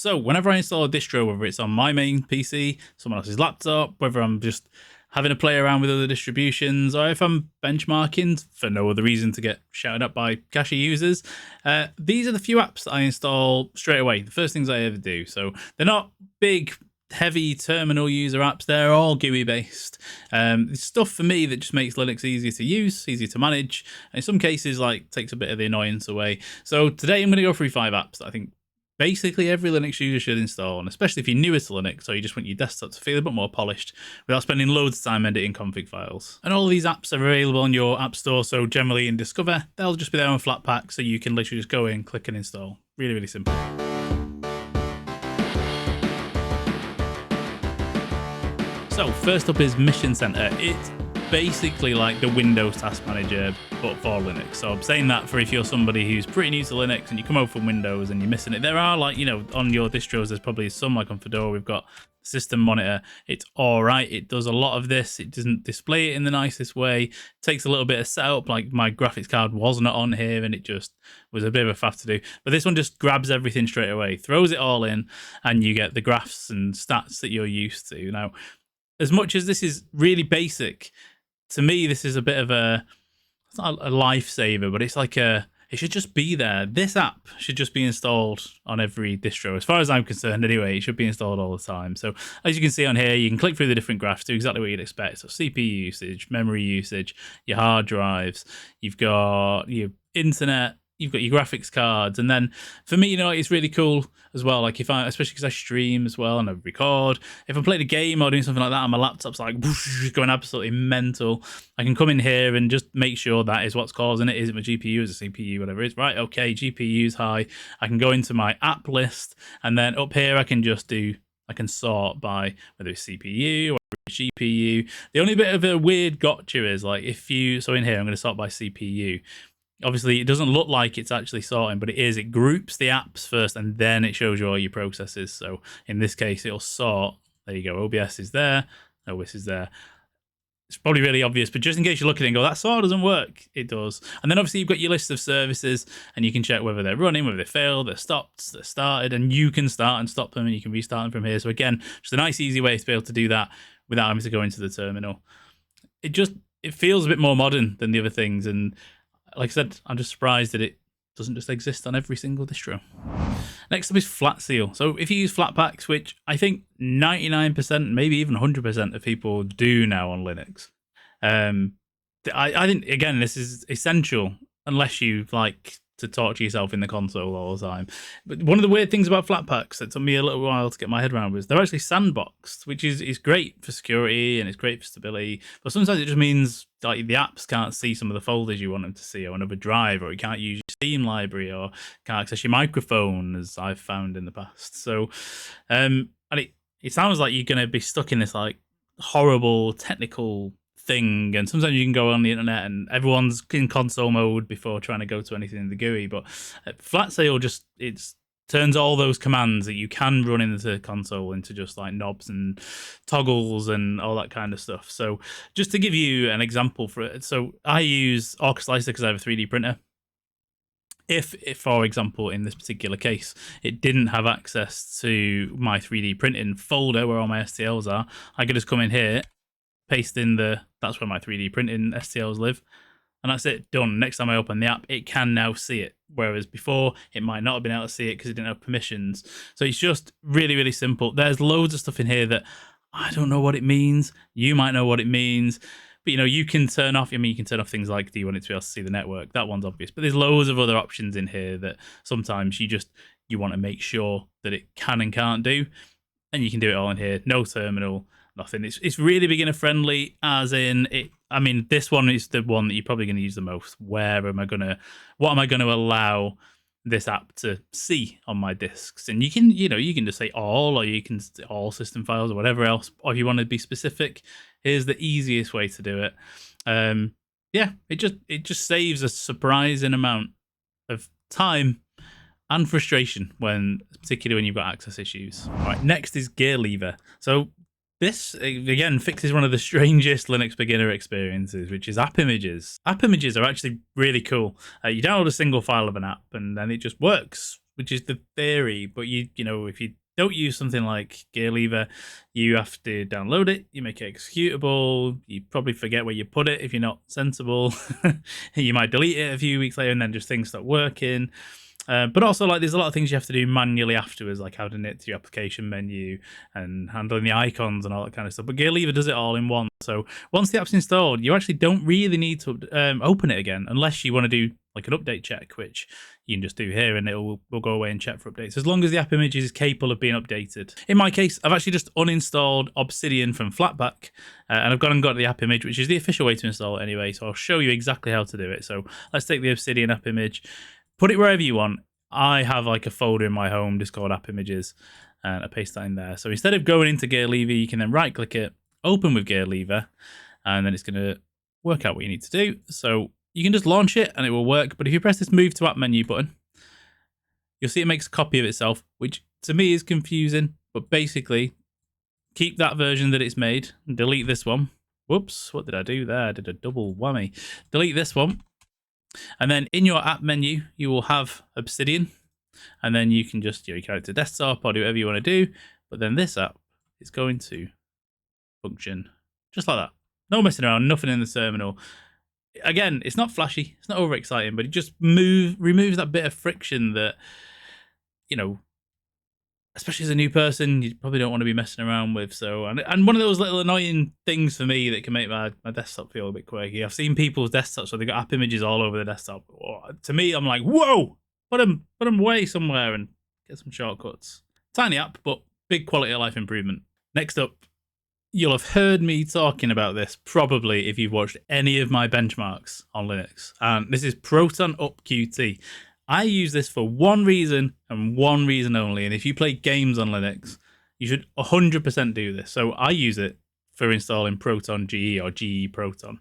So whenever I install a distro, whether it's on my main PC, someone else's laptop, whether I'm just having a play around with other distributions, or if I'm benchmarking for no other reason to get shouted up by cache users, these are the few apps that I install straight away. The first things I ever do. So they're not big, heavy terminal user apps. They're all GUI based. It's stuff for me that just makes Linux easier to use, easier to manage, and in some cases like takes a bit of the annoyance away. So today I'm going to go through 5 apps that I think basically every Linux user should install, and especially if you're newer to Linux or you just want your desktop to feel a bit more polished without spending loads of time editing config files. And all of these apps are available on your app store, so generally in Discover, they'll just be there on Flatpak, so you can literally just go in, click and install. Really, really simple. So first up is Mission Center. It's basically like the Windows Task Manager, but for Linux. So I'm saying that for if you're somebody who's pretty new to Linux and you come over from Windows and you're missing it. There are, like, you know, on your distros, there's probably some, like on Fedora, we've got System Monitor. It's all right. It does a lot of this. It doesn't display it in the nicest way. It takes a little bit of setup. Like my graphics card was not on here and it just was a bit of a faff to do. But this one just grabs everything straight away, throws it all in, and you get the graphs and stats that you're used to. Now, as much as this is really basic, to me, this is a bit of it's not a lifesaver, but it's like it should just be there. This app should just be installed on every distro. As far as I'm concerned, anyway, it should be installed all the time. So as you can see on here, you can click through the different graphs, do exactly what you'd expect. So CPU usage, memory usage, your hard drives, you've got your internet, you've got your graphics cards, and then for me, you know, it's really cool as well. Like if I, especially because I stream as well and I record, if I'm playing a game or doing something like that, and my laptop's like whoosh, going absolutely mental, I can come in here and just make sure that is what's causing it. Is it my GPU? Is it CPU? Whatever it is. Right? Okay, GPU's high. I can go into my app list, and then up here I can just I can sort by whether it's CPU or GPU. The only bit of a weird gotcha is like so in here I'm going to sort by CPU. Obviously, it doesn't look like it's actually sorting, but it is. It groups the apps first, and then it shows you all your processes. So in this case, it'll sort. There you go. OBS is there. OBS is there. It's probably really obvious, but just in case you look at it and go, that sort doesn't work, it does. And then obviously you've got your list of services, and you can check whether they're running, whether they failed, they're stopped, they're started, and you can start and stop them, and you can restart them from here. So again, just a nice, easy way to be able to do that without having to go into the terminal. It feels a bit more modern than the other things, and like I said, I'm just surprised that it doesn't just exist on every single distro. Next up is Flatseal. So if you use Flatpaks, which I think 99%, maybe even 100% of people do now on Linux, I think, again, this is essential unless you like to talk to yourself in the console all the time. But one of the weird things about Flatpaks that took me a little while to get my head around was they're actually sandboxed, which is great for security and it's great for stability. But sometimes it just means like the apps can't see some of the folders you want them to see, or another drive, or you can't use your Steam library, or can't access your microphone, as I've found in the past. So, and it sounds like you're going to be stuck in this like horrible technical thing, and sometimes you can go on the internet and everyone's in console mode before trying to go to anything in the GUI, but Flatseal just turns all those commands that you can run into the console into just like knobs and toggles and all that kind of stuff. So just to give you an example for it, so I use Orcheslicer because I have a 3D printer. If, for example, in this particular case, it didn't have access to my 3D printing folder where all my STLs are, I could just come in here, paste in that's where my 3D printing STLs live, and that's it, done. Next time I open the app, it can now see it, whereas before it might not have been able to see it because it didn't have permissions. So it's just really, really simple. There's loads of stuff in here that I don't know what it means. You might know what it means, but you know, you can turn off. I mean, you can turn off things like, do you want it to be able to see the network? That one's obvious, but there's loads of other options in here that sometimes you want to make sure that it can and can't do, and you can do it all in here. No terminal, nothing. It's really beginner friendly, as in it. I mean, this one is the one that you're probably going to use the most. What am I going to allow this app to see on my disks? And you can just say all, or you can all system files or whatever else. Or if you want to be specific, here's the easiest way to do it. Yeah, it just saves a surprising amount of time and frustration particularly when you've got access issues. All right, next is Gear Lever. So this, again, fixes one of the strangest Linux beginner experiences, which is app images. App images are actually really cool. You download a single file of an app, and then it just works. which is the theory, but you know, if you don't use something like GearLever, you have to download it, you make it executable, you probably forget where you put it if you're not sensible. You might delete it a few weeks later and then just things stop working. But also, like, there's a lot of things you have to do manually afterwards, like adding it to your application menu and handling the icons and all that kind of stuff. But GearLever does it all in one. So once the app's installed, you actually don't really need to open it again, unless you want to do like an update check, which you can just do here, and will go away and check for updates, as long as the app image is capable of being updated. In my case, I've actually just uninstalled Obsidian from Flatpak, and I've gone and got the app image, which is the official way to install it anyway. So I'll show you exactly how to do it. So let's take the Obsidian app image. Put it wherever you want. I have like a folder in my home just called app images, and I paste that in there. So instead of going into GearLever, you can then right click it, open with GearLever, and then it's going to work out what you need to do. So you can just launch it and it will work. But if you press this move to app menu button, you'll see it makes a copy of itself, which to me is confusing. But basically, keep that version that it's made and delete this one. Whoops, what did I do there? I did a double whammy. Delete this one. And then in your app menu, you will have Obsidian, and then you can just, you can add it to desktop or do whatever you want to do. But then this app is going to function just like that. No messing around, nothing in the terminal. Again, it's not flashy, it's not over exciting, but it just removes that bit of friction that, you know, especially as a new person, you probably don't want to be messing around with. So, and one of those little annoying things for me that can make my desktop feel a bit quirky. I've seen people's desktops where they've got app images all over the desktop. To me, I'm like, whoa, put them away somewhere and get some shortcuts. Tiny app, but big quality of life improvement. Next up, you'll have heard me talking about this probably if you've watched any of my benchmarks on Linux. And this is ProtonUp-QT. I use this for one reason and one reason only. And if you play games on Linux, you should 100% do this. So I use it for installing Proton GE or GE Proton.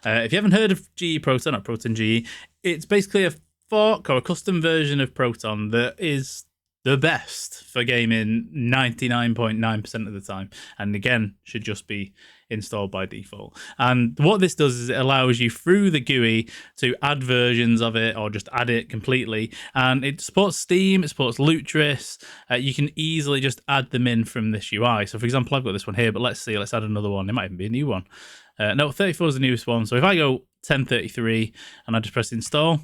If you haven't heard of GE Proton or Proton GE, it's basically a fork or a custom version of Proton that is the best for gaming 99.9% of the time. And again, should just be installed by default. And what this does is it allows you through the GUI to add versions of it or just add it completely. And it supports Steam, it supports Lutris. You can easily just add them in from this UI. So for example, I've got this one here, but let's add another one. It might even be a new one. No, 34 is the newest one. So if I go 1033 and I just press install,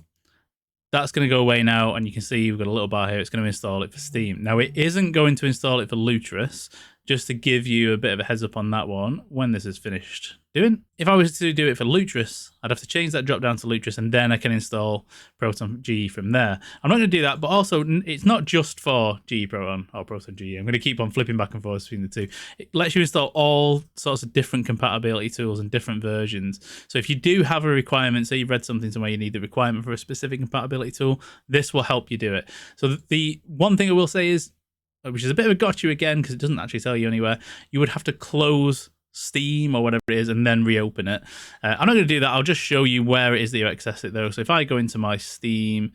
that's going to go away now, and you can see we've got a little bar here. It's going to install it for Steam. Now, it isn't going to install it for Lutris, just to give you a bit of a heads up on that one when this is finished doing. If I was to do it for Lutris, I'd have to change that drop down to Lutris, and then I can install Proton GE from there. I'm not going to do that, but also it's not just for GE Proton or Proton GE. I'm going to keep on flipping back and forth between the two. It lets you install all sorts of different compatibility tools and different versions. So if you do have a requirement, say you've read something somewhere you need the requirement for a specific compatibility tool, this will help you do it. So the one thing I will say is, which is a bit of a gotcha again, because it doesn't actually tell you anywhere, you would have to close Steam or whatever it is and then reopen it. I'm not going to do that. I'll just show you where it is that you access it though. So if I go into my Steam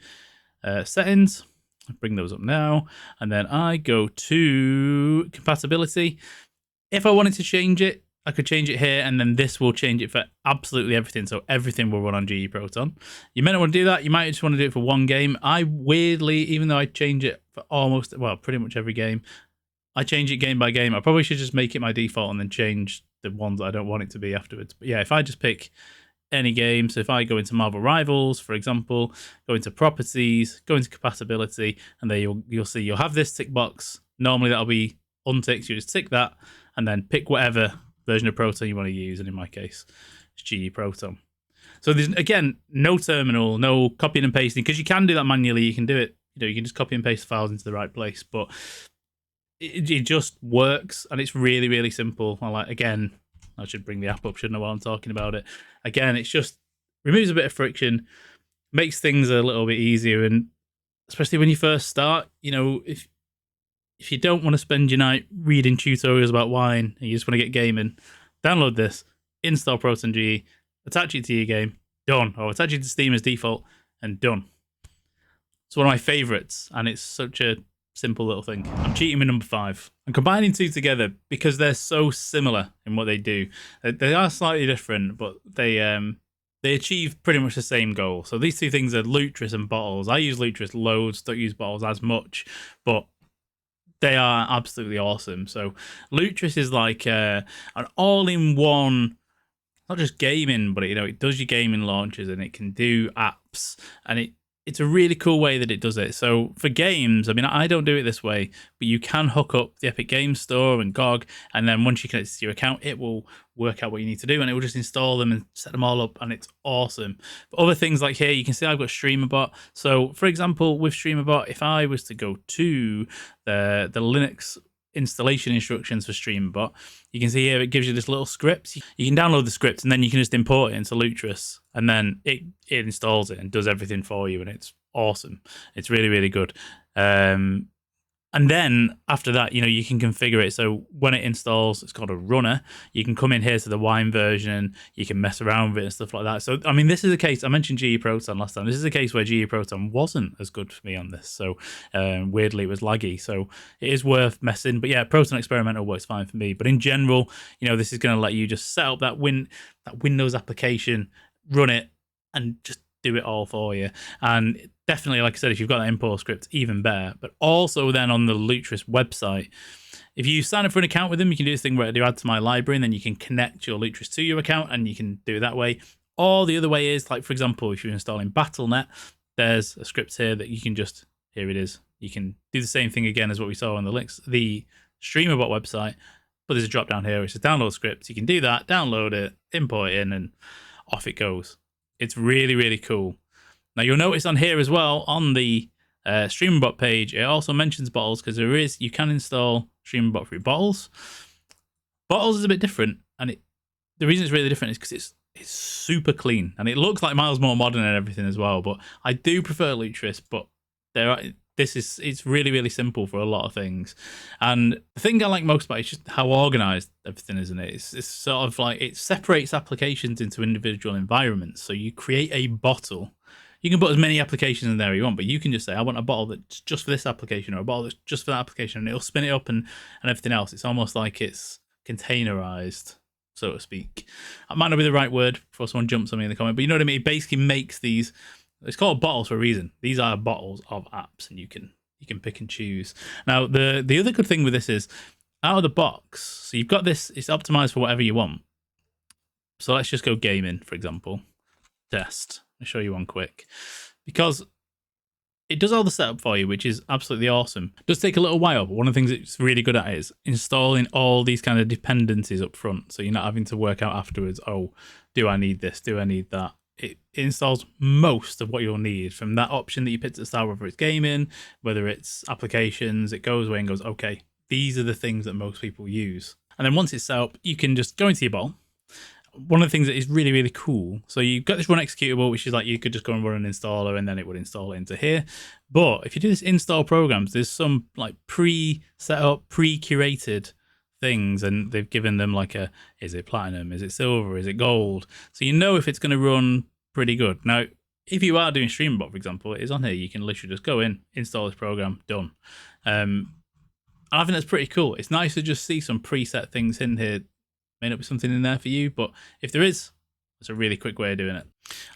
settings, I'll bring those up now, and then I go to compatibility. If I wanted to change it, I could change it here, and then this will change it for absolutely everything. So everything will run on GE Proton. You may not want to do that. You might just want to do it for one game. I weirdly, even though I change it for pretty much every game, I change it game by game. I probably should just make it my default and then change the ones that I don't want it to be afterwards. But yeah, if I just pick any game, so if I go into Marvel Rivals, for example, go into Properties, go into Compatibility, and there you'll see you'll have this tick box. Normally that'll be unticked. You just tick that and then pick whatever version of Proton you want to use, and in my case, it's GE Proton. So there's, again, no terminal, no copying and pasting, because you can do that manually. You can do it, you can just copy and paste files into the right place, but it just works, and it's really, really simple. Again, I should bring the app up, shouldn't I, while I'm talking about it. Again, it's just removes a bit of friction, makes things a little bit easier, and especially when you first start, if you don't want to spend your night reading tutorials about wine and you just want to get gaming, download this, install Proton GE, attach it to your game, done. Or attach it to Steam as default, and done. It's one of my favourites, and it's such a simple little thing. I'm cheating with number 5. I'm combining two together because they're so similar in what they do. They are slightly different, but they they achieve pretty much the same goal. So these two things are Lutris and Bottles. I use Lutris loads, don't use Bottles as much, but they are absolutely awesome. So Lutris is like an all-in-one, not just gaming, but it does your gaming launchers and it can do apps, and it's a really cool way that it does it. So for games, I mean, I don't do it this way, but you can hook up the Epic Games Store and GOG, and then once you connect it to your account, it will work out what you need to do, and it will just install them and set them all up, and it's awesome. But other things like here, you can see I've got StreamerBot. So for example, with StreamerBot, if I was to go to the Linux installation instructions for StreamerBot, you can see here it gives you this little script. You can download the script and then you can just import it into Lutris, and then it installs it and does everything for you, and it's awesome. It's really, really good. And then after that, you can configure it. So when it installs, it's called a runner. You can come in here to the Wine version. You can mess around with it and stuff like that. So, I mean, this is a case, I mentioned GE Proton last time. This is a case where GE Proton wasn't as good for me on this. So weirdly, it was laggy. So it is worth messing. But yeah, Proton Experimental works fine for me. But in general, this is going to let you just set up that Windows application, run it, and just do it all for you. And definitely, like I said, if you've got that import script, even better. But also then on the Lutris website, if you sign up for an account with them, you can do this thing where you add to my library, and then you can connect your Lutris to your account, and you can do it that way. Or the other way is, like, for example, if you're installing Battle.net, there's a script here that you can just, here it is. You can do the same thing again as what we saw on the StreamerBot website, but there's a drop down here which is download script. You can do that, download it, import it in, and off it goes. It's really, really cool. Now, you'll notice on here as well, on the StreamerBot page, it also mentions Bottles, because you can install StreamerBot through Bottles. Bottles is a bit different, and the reason it's really different is because it's super clean, and it looks like miles more modern and everything as well. But I do prefer Lutris, but it's really, really simple for a lot of things. And the thing I like most about it is just how organized everything is, isn't it? It's sort of like it separates applications into individual environments. So you create a bottle. You can put as many applications in there you want, but you can just say, I want a bottle that's just for this application, or a bottle that's just for that application, and it'll spin it up and everything else. It's almost like it's containerized, so to speak. That might not be the right word before someone jumps on me in the comment, but you know what I mean? It basically makes these, it's called bottles for a reason. These are bottles of apps, and you can pick and choose. Now, the other good thing with this is, out of the box, so you've got this, it's optimized for whatever you want. So let's just go gaming, for example. Test. I'll show you one quick, because it does all the setup for you, which is absolutely awesome. It does take a little while, but one of the things it's really good at is installing all these kind of dependencies up front, so you're not having to work out afterwards, oh, do I need this, do I need that? It installs most of what you'll need from that option that you picked at the start, whether it's gaming, whether it's applications. It goes away and goes, okay, these are the things that most people use. And then once it's set up, you can just go into your bottle. One of the things that is really, really cool, so you've got this run executable, which is like you could just go and run an installer and then it would install it into here. But if you do this install programs, there's some like pre-set up, pre-curated things, and they've given them like is it platinum, is it silver, is it gold? So you know if it's going to run pretty good. Now, if you are doing StreamerBot, for example, it is on here. You can literally just go in, install this program, done. And I think that's pretty cool. It's nice to just see some preset things in here. May not be something in there for you, but if there is, it's a really quick way of doing it.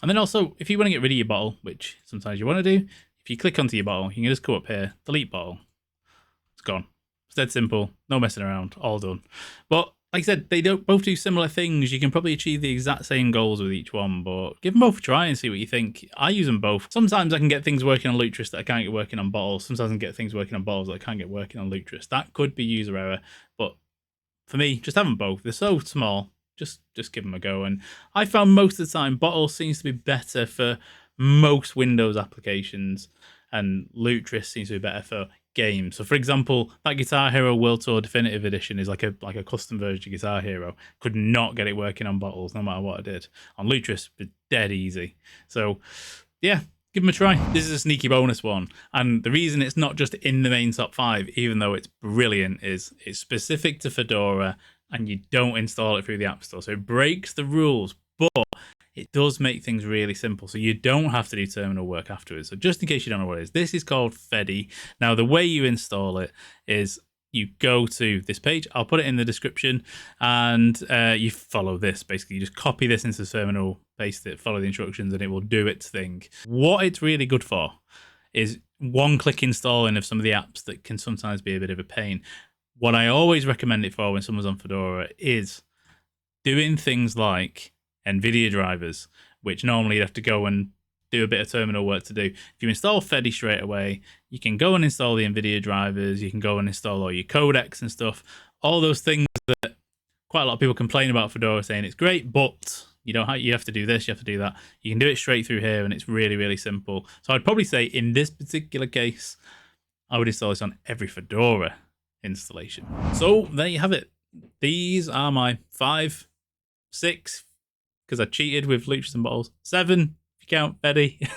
And then also, if you want to get rid of your bottle, which sometimes you want to do, if you click onto your bottle, you can just go up here, delete bottle. It's gone. It's dead simple. No messing around. All done. But like I said, they both do similar things. You can probably achieve the exact same goals with each one, but give them both a try and see what you think. I use them both. Sometimes I can get things working on Lutris that I can't get working on bottles. Sometimes I can get things working on bottles that I can't get working on Lutris. That could be user error, but for me, just have them both. They're so small. Just give them a go. And I found most of the time, Bottles seems to be better for most Windows applications, and Lutris seems to be better for games. So, for example, that Guitar Hero World Tour Definitive Edition is like a custom version of Guitar Hero. Could not get it working on Bottles, no matter what I did. On Lutris, but dead easy. So, yeah. Give them a try. This is a sneaky bonus one. And the reason it's not just in the main top 5, even though it's brilliant, is it's specific to Fedora and you don't install it through the App Store. So it breaks the rules, but it does make things really simple. So you don't have to do terminal work afterwards. So just in case you don't know what it is, this is called Fedi. Now, the way you install it is you go to this page. I'll put it in the description, and you follow this. Basically, you just copy this into the terminal, paste it, follow the instructions, and it will do its thing. What it's really good for is one-click installing of some of the apps that can sometimes be a bit of a pain. What I always recommend it for when someone's on Fedora is doing things like NVIDIA drivers, which normally you'd have to go and do a bit of terminal work to do. If you install Fedora straight away, you can go and install the NVIDIA drivers, you can go and install all your codecs and stuff, all those things that quite a lot of people complain about Fedora, saying it's great, but you have to do this, you have to do that. You can do it straight through here, and it's really, really simple. So I'd probably say in this particular case, I would install this on every Fedora installation. So there you have it. These are my 5, 6, because I cheated with Lutris and bottles, 7, if you count Fedi,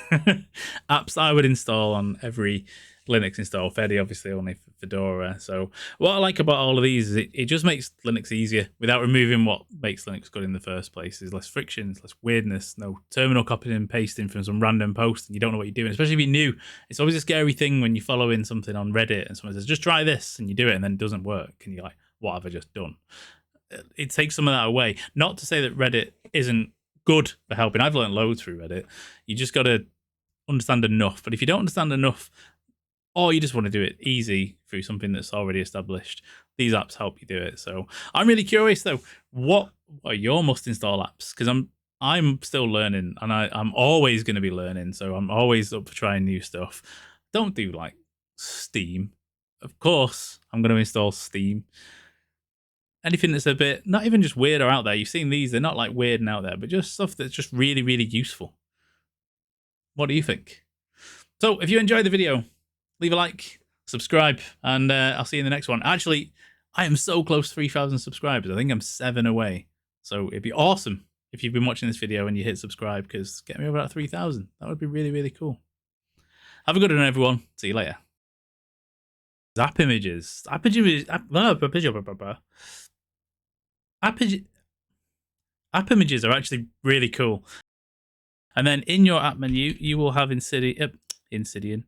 apps I would install on every Linux install. Fedi obviously only for Fedora. So what I like about all of these is it just makes Linux easier without removing what makes Linux good in the first place. There's less friction, there's less weirdness, no terminal copying and pasting from some random post and you don't know what you're doing, especially if you're new. It's always a scary thing when you follow in something on Reddit and someone says, just try this, and you do it and then it doesn't work. And you're like, what have I just done? It takes some of that away. Not to say that Reddit isn't good for helping. I've learned loads through Reddit. You just got to understand enough. But if you don't understand enough, or you just want to do it easy through something that's already established, these apps help you do it. So I'm really curious though, what are your must-install apps? Because I'm still learning, and I'm always going to be learning. So I'm always up for trying new stuff. Don't do like Steam. Of course, I'm going to install Steam. Anything that's a bit, not even just weird or out there. You've seen these, they're not like weird and out there, but just stuff that's just really, really useful. What do you think? So if you enjoyed the video, leave a like, subscribe, and I'll see you in the next one. Actually, I am so close to 3,000 subscribers. I think I'm 7 away. So it'd be awesome if you've been watching this video and you hit subscribe, because get me over at 3,000. That would be really, really cool. Have a good one, everyone. See you later. App images. App images are actually really cool. And then in your app menu, you will have Insidian.